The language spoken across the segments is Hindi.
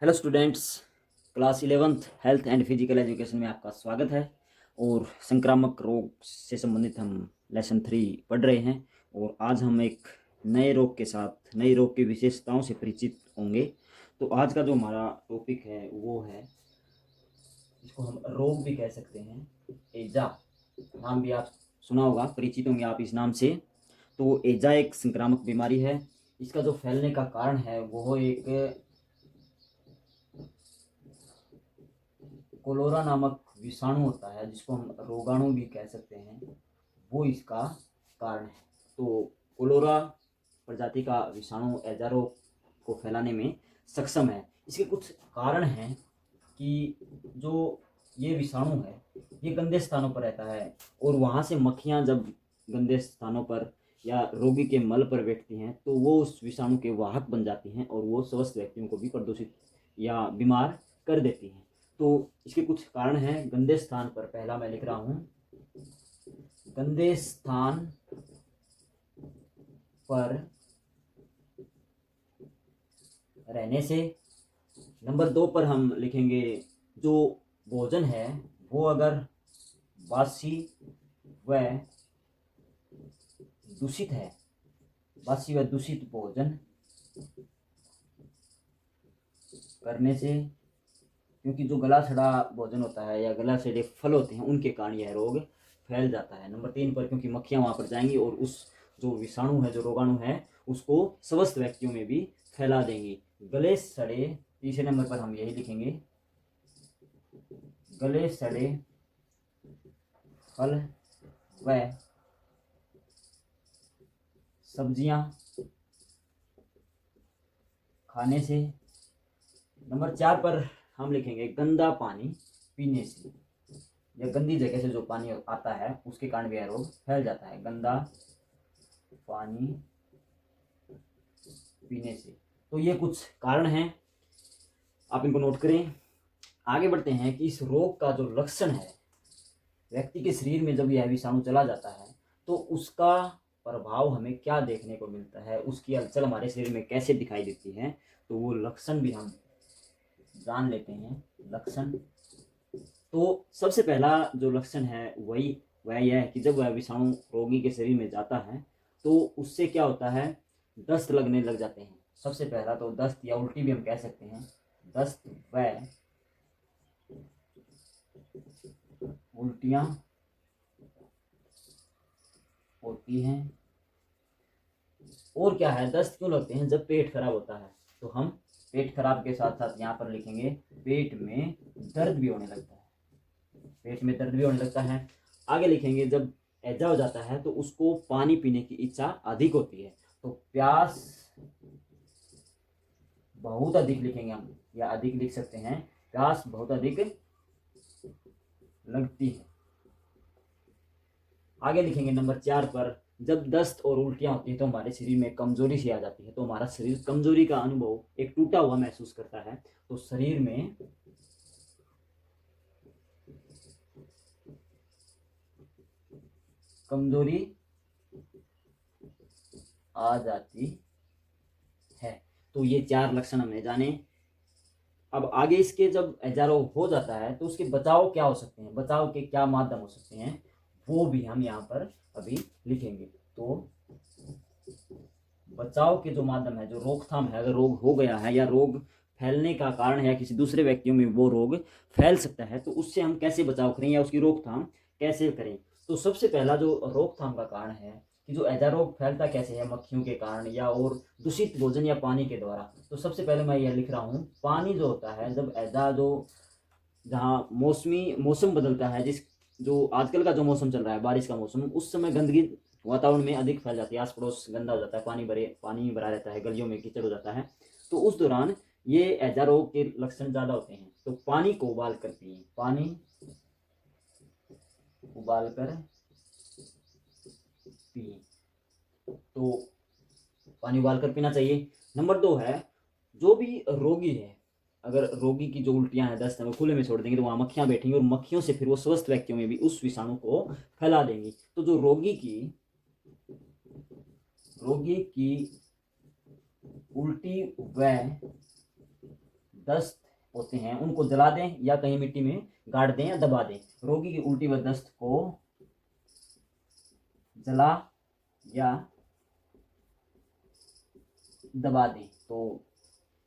Hello students, class 11th health and physical education में आपका स्वागत है। और संक्रामक रोग से संबंधित हम लेसन 3 पढ़ रहे हैं। और आज हम एक नए रोग के साथ नए रोग की विशेषताओं से परिचित होंगे। तो आज का जो हमारा टॉपिक है वो है, इसको हम रोग भी कह सकते हैं, एजा। नाम भी आप सुना होगा, परिचित होंगे आप इस नाम से। तो एजा एक संक्रामक बीमारी है। इसका जो फैलने का कारण है वो एक कोलोरा नामक विषाणु होता है, जिसको हम रोगाणु भी कह सकते हैं, वो इसका कारण है। तो कोलोरा प्रजाति का विषाणु एजा रोग को फैलाने में सक्षम है। इसके कुछ कारण हैं कि जो ये विषाणु है ये गंदे स्थानों पर रहता है, और वहाँ से मक्खियाँ जब गंदे स्थानों पर या रोगी के मल पर बैठती हैं तो वो उस विषाणु के वाहक बन जाती हैं, और वो स्वस्थ व्यक्तियों को भी प्रदूषित या बीमार कर देती हैं। तो इसके कुछ कारण हैं। गंदे स्थान पर, पहला मैं लिख रहा हूँ, गंदे स्थान पर रहने से। नंबर 2 पर हम लिखेंगे, जो भोजन है वो अगर बासी व दूषित है, बासी व दूषित भोजन करने से, क्योंकि जो गला सड़ा भोजन होता है या गला सड़े फल होते हैं उनके कारण यह रोग फैल जाता है। नंबर 3 पर, क्योंकि मक्खियाँ वहाँ पर जाएंगी और उस जो विषाणु है, जो रोगाणु है, उसको स्वस्थ व्यक्तियों में भी फैला देंगी। गले सड़े, तीसरे नंबर पर हम यही लिखेंगे, गले सड़े फल व सब्जियां खाने से। नंबर 4 पर हम लिखेंगे, गंदा पानी पीने से, या गंदी जगह से जो पानी आता है उसके कारण भी यह रोग फैल जाता है, गंदा पानी पीने से। तो ये कुछ कारण हैं, आप इनको नोट करें। आगे बढ़ते हैं कि इस रोग का जो लक्षण है, व्यक्ति के शरीर में जब यह विषाणु चला जाता है तो उसका प्रभाव हमें क्या देखने को मिलता है, उसकी हलचल हमारे शरीर में कैसे दिखाई देती है, तो वो लक्षण भी हम जान लेते हैं। लक्षण, तो सबसे पहला जो लक्षण है वह यह है कि जब वह विषाणु रोगी के शरीर में जाता है तो उससे क्या होता है, दस्त लगने लग जाते हैं। सबसे पहला तो दस्त या उल्टी भी हम कह सकते हैं, दस्त व उल्टियां होती हैं। और क्या है, दस्त क्यों लगते हैं, जब पेट खराब होता है तो हम पेट खराब के साथ साथ यहाँ पर लिखेंगे, पेट में दर्द भी होने लगता है, पेट में दर्द भी होने लगता है। आगे लिखेंगे, जब ऐजा हो जाता है तो उसको पानी पीने की इच्छा अधिक होती है, तो प्यास बहुत अधिक लिखेंगे हम, या अधिक लिख सकते हैं, प्यास बहुत अधिक लगती है। आगे लिखेंगे नंबर 4 पर, जब दस्त और उल्टियां होती है तो हमारे शरीर में कमजोरी सी आ जाती है, तो हमारा शरीर कमजोरी का अनुभव, एक टूटा हुआ महसूस करता है, तो शरीर में कमजोरी आ जाती है। तो ये 4 लक्षण हमने जाने। अब आगे इसके, जब एजा रोग हो जाता है तो उसके बचाव क्या हो सकते हैं, बचाव के क्या माध्यम हो सकते हैं, वो भी हम यहाँ पर अभी लिखेंगे। तो बचाव के जो माध्यम है, जो रोकथाम है, अगर रोग हो गया है या रोग फैलने का कारण है या किसी दूसरे व्यक्तियों में वो रोग फैल सकता है, तो उससे हम कैसे बचाव करें या उसकी रोकथाम कैसे करें। तो सबसे पहला जो रोकथाम का कारण है कि जो ऐजा रोग फैलता कैसे है, मक्खियों के कारण या और दूषित भोजन या पानी के द्वारा। तो सबसे पहले मैं यह लिख रहा हूँ, पानी जो होता है, जब ऐजा जो जहाँ मौसम बदलता है, जिस जो आजकल का जो मौसम चल रहा है, बारिश का मौसम, उस समय गंदगी वातावरण में अधिक फैल जाती है, आस पड़ोस गंदा हो जाता है, पानी भरा रहता है, गलियों में कीचड़ हो जाता है। तो उस दौरान ये ऐजा रोग के लक्षण ज़्यादा होते हैं। तो पानी को उबाल कर पिए, पानी उबाल कर पिए, तो पानी उबाल कर पीना चाहिए। नंबर 2 है, जो भी रोगी है, अगर रोगी की जो उल्टियां हैं, दस्त है, वो खुले में छोड़ देंगे तो वहाँ मक्खियां बैठेंगी, और मक्खियों से फिर वो स्वस्थ व्यक्तियों में भी उस विषाणु को फैला देंगी। तो जो रोगी की उल्टी व दस्त होते हैं उनको जला दें या कहीं मिट्टी में गाड़ दें या दबा दें। रोगी की उल्टी व दस्त को जला या दबा दें। तो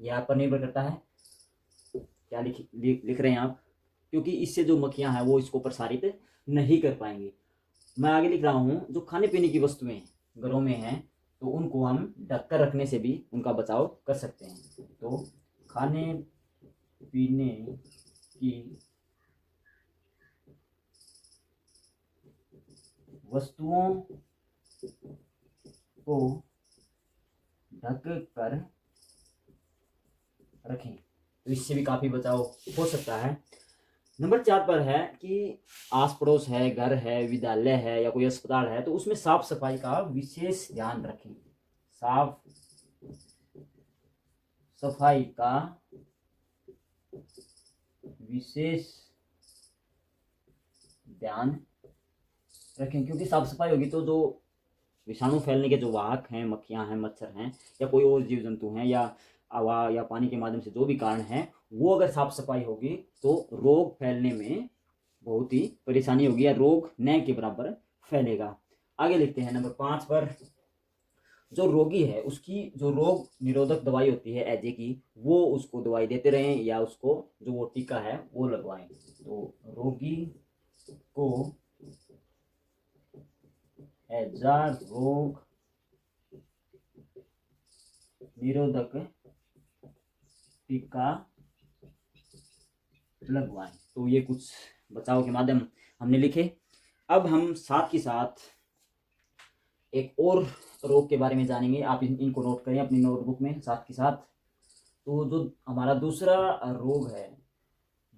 यह आप पर निर्भर करता है क्या लिख रहे हैं आप, क्योंकि इससे जो मक्खियां हैं वो इसको प्रसारित नहीं कर पाएंगी। मैं आगे लिख रहा हूँ, जो खाने पीने की वस्तुएं घरों में हैं तो उनको हम ढककर रखने से भी उनका बचाव कर सकते हैं। तो खाने पीने की वस्तुओं को ढक कर रखें, तो इससे भी काफ़ी बचाव हो सकता है। नंबर 4 पर है कि आस पड़ोस है, घर है, विद्यालय है या कोई अस्पताल है, तो उसमें साफ सफाई का विशेष ध्यान रखें। साफ सफाई का विशेष ध्यान रखें, क्योंकि साफ सफाई होगी तो जो विषाणु फैलने के जो वाहक हैं, मक्खियां हैं, मच्छर हैं या कोई और जीव जंतु हैं या हवा या पानी के माध्यम से जो भी कारण है, वो अगर साफ सफाई होगी तो रोग फैलने में बहुत ही परेशानी होगी या रोग न के बराबर फैलेगा। आगे लिखते हैं नंबर 5 पर, जो रोगी है उसकी जो रोग निरोधक दवाई होती है एजे की, वो उसको दवाई देते रहें या उसको जो वो टीका है वो लगवाएं। तो रोगी को एजा रोग निरोधक टीका लगवाएं। तो ये कुछ बचाव के माध्यम हमने लिखे। अब हम साथ ही साथ एक और रोग के बारे में जानेंगे। आप इनको नोट करें अपनी नोटबुक में साथ के साथ। तो जो हमारा दूसरा रोग है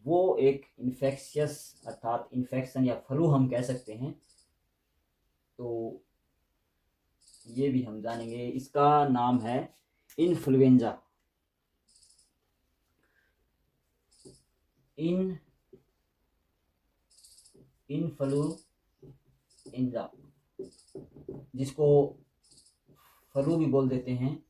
वो एक इन्फेक्शियस अर्थात इन्फेक्शन या फ्लू हम कह सकते हैं। तो ये भी हम जानेंगे। इसका नाम है इन्फ्लुएंजा। इन्फ्लुएंजा जिसको फ्लू भी बोल देते हैं।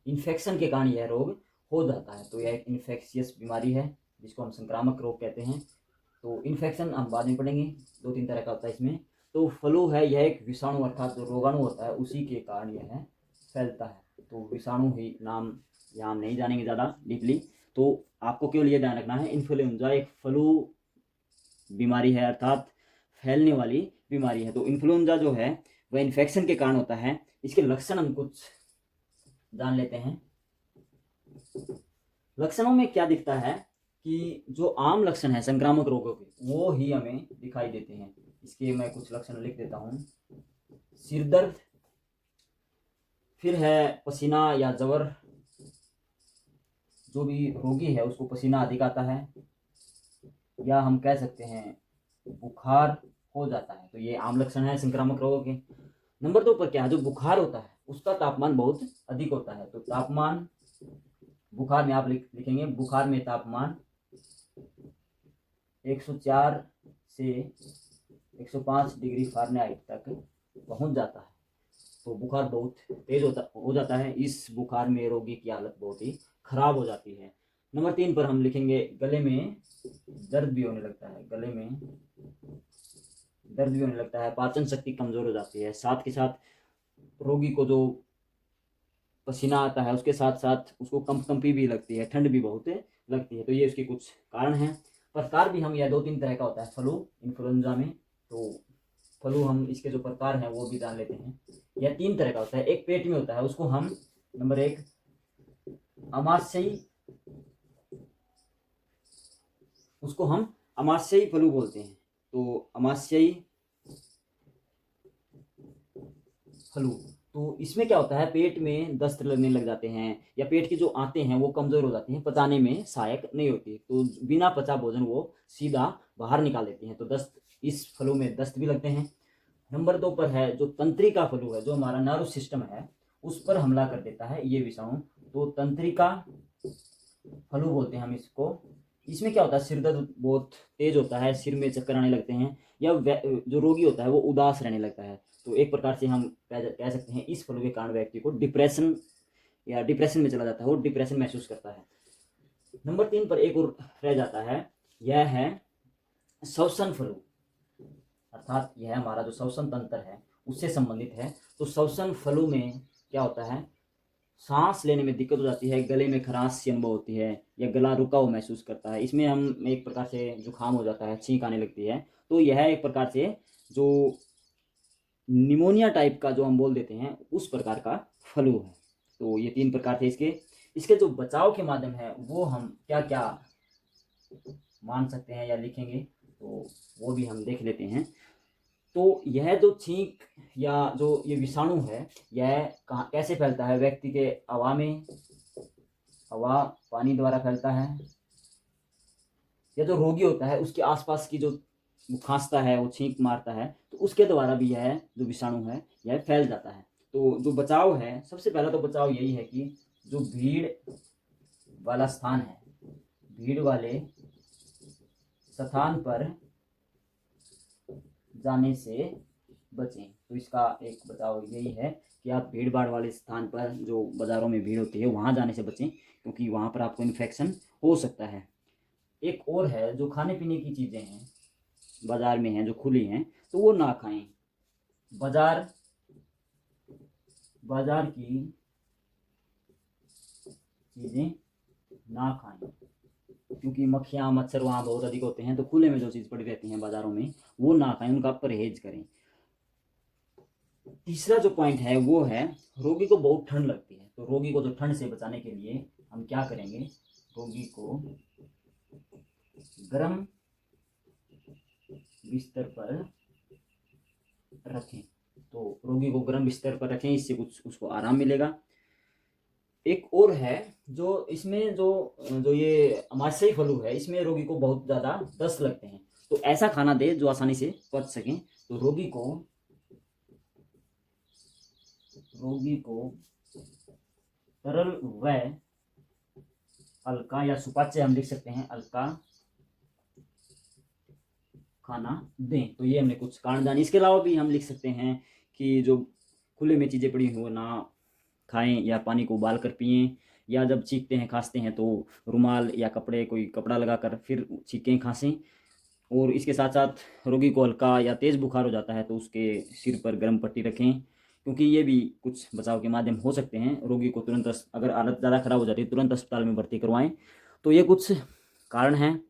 इन्फेक्शन के कारण यह रोग हो जाता है। तो यह एक इन्फेक्शियस बीमारी है जिसको हम संक्रामक रोग कहते हैं। तो इन्फेक्शन हम बाद में पढ़ेंगे, 2-3 तरह का होता है इसमें। तो फ्लू है, यह एक विषाणु अर्थात जो रोगाणु होता है उसी के कारण यह फैलता है। तो विषाणु ही नाम यहाँ हम नहीं जानेंगे ज़्यादा डीपली। तो आपको केवल ये ध्यान रखना है, इन्फ्लुएंजा एक फ्लू बीमारी है अर्थात फैलने वाली बीमारी है। तो इन्फ्लुएंजा जो है वह इन्फेक्शन के कारण होता है। इसके लक्षण हम कुछ जान लेते हैं। लक्षणों में क्या दिखता है कि जो आम लक्षण है संक्रामक रोगों के वो ही हमें दिखाई देते हैं। इसके मैं कुछ लक्षण लिख देता हूँ। सिर दर्द, फिर है पसीना या जवर, जो भी रोगी है उसको पसीना अधिक आता है, या हम कह सकते हैं बुखार हो जाता है। तो ये आम लक्षण है संक्रामक रोगों के। नंबर 2 पर क्या है, जो बुखार होता है उसका तापमान बहुत अधिक होता है। तो तापमान बुखार में आप लिखेंगे, बुखार में तापमान 104 से 105 डिग्री फ़ारेनहाइट तक पहुंच जाता है। तो बुखार बहुत तेज हो जाता है। इस बुखार में रोगी की हालत बहुत ही खराब हो जाती है। नंबर 3 पर हम लिखेंगे, गले में दर्द भी होने लगता है। गले में दर्द भी होने लगता है, पाचन शक्ति कमजोर हो जाती है। साथ के साथ रोगी को जो पसीना आता है उसके साथ साथ उसको कंपी भी लगती है, ठंड भी बहुत लगती है। तो ये उसके कुछ कारण हैं। प्रकार भी हम यह 2-3 तरह का होता है फ्लू इन्फ्लुएंजा में। तो फ्लू हम इसके जो प्रकार हैं वो भी जान लेते हैं। यह 3 तरह का होता है। एक पेट में होता है, उसको हम नंबर 1 अमाशयी फ्लू बोलते हैं। तो अमाशयी फ्लू, तो इसमें क्या होता है, पेट में दस्त लगने लग जाते हैं या पेट की जो आंतें हैं वो कमज़ोर हो जाती हैं, पचाने में सहायक नहीं होती। तो बिना पचा भोजन वो सीधा बाहर निकाल देती हैं। तो दस्त, इस फ्लू में दस्त भी लगते हैं। नंबर 2 पर है जो तंत्रिका फ्लू है, जो हमारा नर्व सिस्टम है उस पर हमला कर देता है ये विषाणु। तो तंत्रिका फ्लू बोलते हैं हम इसको। इसमें क्या होता है, सिर दर्द बहुत तेज होता है, सिर में चक्कर आने लगते हैं, या जो रोगी होता है वो उदास रहने लगता है। तो एक प्रकार से हम कह सकते हैं इस फ्लू के कारण व्यक्ति को डिप्रेशन या डिप्रेशन में चला जाता है, वो डिप्रेशन महसूस करता है। नंबर 3 पर एक और रह जाता है, यह है श्वसन फ्लू, अर्थात यह हमारा जो श्वसन तंत्र है उससे संबंधित है। तो श्वसन फ्लू में क्या होता है, सांस लेने में दिक्कत हो जाती है, गले में खराश सी अनुभव होती है, या गला रुका हुआ महसूस करता है। इसमें हम एक प्रकार से जुकाम हो जाता है, छींक आने लगती है। तो यह एक प्रकार से जो निमोनिया टाइप का जो हम बोल देते हैं उस प्रकार का फ्लू है। तो ये 3 प्रकार थे इसके। इसके जो बचाव के माध्यम है वो हम क्या क्या मान सकते हैं या लिखेंगे, तो वो भी हम देख लेते हैं। तो यह जो छींक या जो ये विषाणु है, यह कहाँ कैसे फैलता है, व्यक्ति के हवा में, हवा पानी द्वारा फैलता है, या जो रोगी होता है उसके आसपास की जो वो खांसता है, वो छींक मारता है, तो उसके द्वारा भी यह जो विषाणु है यह फैल जाता है। तो जो बचाव है, सबसे पहला तो बचाव यही है कि जो भीड़ वाला स्थान है, भीड़ वाले स्थान पर जाने से बचें। तो इसका एक बचाव यही है कि आप भीड़ भाड़ वाले स्थान पर, जो बाज़ारों में भीड़ होती है वहाँ जाने से बचें, क्योंकि वहाँ पर आपको इन्फेक्शन हो सकता है। एक और है, जो खाने पीने की चीज़ें हैं बाज़ार में हैं जो खुली हैं, तो वो ना खाएं। बाज़ार की चीज़ें ना खाएं, क्योंकि मक्खियाँ मच्छर वहाँ बहुत अधिक होते हैं। तो खुले में जो चीज़ पड़ी रहती हैं बाज़ारों में वो ना खाएं, उनका परहेज करें। तीसरा जो पॉइंट है वो है, रोगी को बहुत ठंड लगती है, तो रोगी को जो ठंड से बचाने के लिए हम क्या करेंगे, रोगी को गर्म बिस्तर पर रखें। तो रोगी को गर्म बिस्तर पर रखें, इससे कुछ उसको आराम मिलेगा। एक और है, जो इसमें जो ये अमाशयी फ्लू है, इसमें रोगी को बहुत ज़्यादा दस्त लगते हैं, तो ऐसा खाना दे जो आसानी से पच सकें। तो रोगी को तरल व हल्का, या सुपाच्य हम लिख सकते हैं, हल्का खाना दें। तो ये हमने कुछ कारण जाने। इसके अलावा भी हम लिख सकते हैं कि जो खुले में चीज़ें पड़ी हो ना खाएं, या पानी को उबाल कर पिएं, या जब चीखते हैं खांसते हैं तो रुमाल या कोई कपड़ा लगाकर फिर छींकें खांसें। और इसके साथ साथ रोगी को हल्का या तेज़ बुखार हो जाता है तो उसके सिर पर गर्म पट्टी रखें, क्योंकि ये भी कुछ बचाव के माध्यम हो सकते हैं। रोगी को तुरंत अगर हालत ज़्यादा खराब हो जाती है तुरंत अस्पताल में भर्ती करवाएं। तो ये कुछ कारण हैं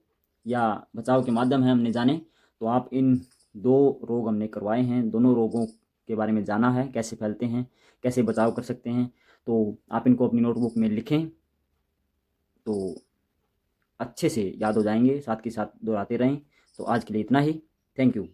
या बचाव के माध्यम हैं हमने जाने। तो आप इन 2 रोग हमने करवाए हैं, दोनों रोगों के बारे में जाना है, कैसे फैलते हैं, कैसे बचाव कर सकते हैं। तो आप इनको अपनी नोटबुक में लिखें तो अच्छे से याद हो जाएंगे, साथ के साथ दोहराते रहें। तो आज के लिए इतना ही। Thank you.